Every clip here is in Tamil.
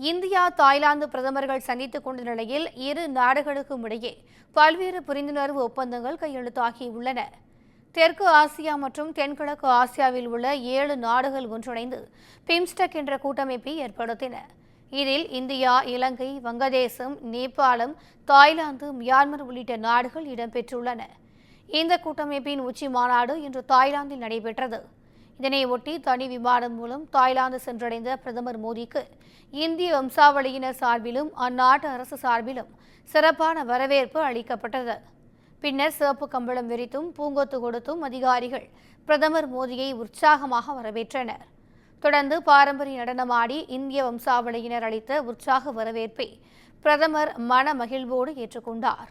இந்தியா தாய்லாந்து பிரதமர்கள் சந்தித்துக் கொண்ட நிலையில் இரு நாடுகளுக்கும் இடையே பல்வேறு புரிந்துணர்வு ஒப்பந்தங்கள் கையெழுத்தாகியுள்ளன. தெற்கு ஆசியா மற்றும் தென்கிழக்கு ஆசியாவில் உள்ள 7 நாடுகள் ஒன்றிணைந்து பிம்ஸ்டெக் என்ற கூட்டமைப்பை ஏற்படுத்தின. இதில் இந்தியா, இலங்கை, வங்கதேசம், நேபாளம், தாய்லாந்து, மியான்மர் உள்ளிட்ட நாடுகள் இடம்பெற்றுள்ளன. இந்த கூட்டமைப்பின் உச்சி மாநாடு இன்று தாய்லாந்தில் நடைபெற்றது. இதனையொட்டி தனி விமானம் மூலம் தாய்லாந்து சென்றடைந்த பிரதமர் மோடிக்கு இந்திய வம்சாவளியினர் சார்பிலும் அந்நாட்டு அரசு சார்பிலும் சிறப்பான வரவேற்பு அளிக்கப்பட்டது. பின்னர் சிவப்பு கம்பளம் விரித்தும் பூங்கொத்து கொடுத்தும் அதிகாரிகள் பிரதமர் மோடியை உற்சாகமாக வரவேற்றனர். தொடர்ந்து பாரம்பரிய நடனமாடி இந்திய வம்சாவளியினர் அளித்த உற்சாக வரவேற்பை பிரதமர் மன மகிழ்வோடு ஏற்றுக்கொண்டார்.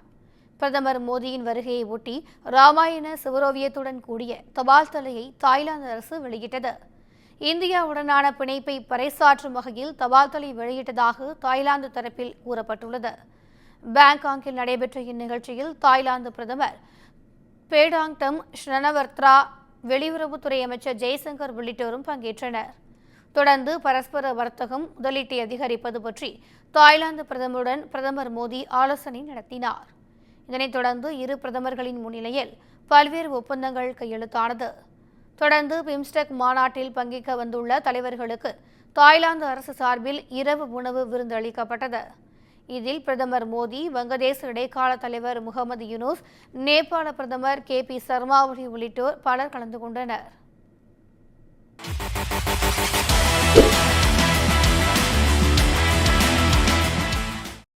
பிரதமர் மோடியின் வருகையை ஒட்டி ராமாயண சிவரோவியத்துடன் கூடிய தபால் தலையை தாய்லாந்து அரசு வெளியிட்டது. இந்தியாவுடனான பிணைப்பை பறைசாற்றும் வகையில் தபால் தலை வெளியிட்டதாக தாய்லாந்து தரப்பில் கூறப்பட்டுள்ளது. பாங்காக்கில் நடைபெற்ற இந்நிகழ்ச்சியில் தாய்லாந்து பிரதமர் பேடாங்டம் ஷ்னனவர்த்ரா, வெளியுறவுத்துறை அமைச்சர் ஜெய்சங்கர் உள்ளிட்டோரும் பங்கேற்றனர். தொடர்ந்து பரஸ்பர வர்த்தகம், முதலீட்டை அதிகரிப்பது பற்றி தாய்லாந்து பிரதமருடன் பிரதமர் மோடி ஆலோசனை நடத்தினார். இதனைத் தொடர்ந்து இரு பிரதமர்களின் முன்னிலையில் பல்வேறு ஒப்பந்தங்கள் கையெழுத்தானது. தொடர்ந்து பிம்ஸ்டெக் மாநாட்டில் பங்கேற்க வந்துள்ள தலைவர்களுக்கு தாய்லாந்து அரசு சார்பில் இரவு உணவு விருந்து அளிக்கப்பட்டது. இதில் பிரதமர் மோடி, வங்கதேச இடைக்கால தலைவர் முகமது யூனூஸ், நேபாள பிரதமர் KP சர்மா ஒலி உள்ளிட்டோர் பலர் கலந்து கொண்டனர்.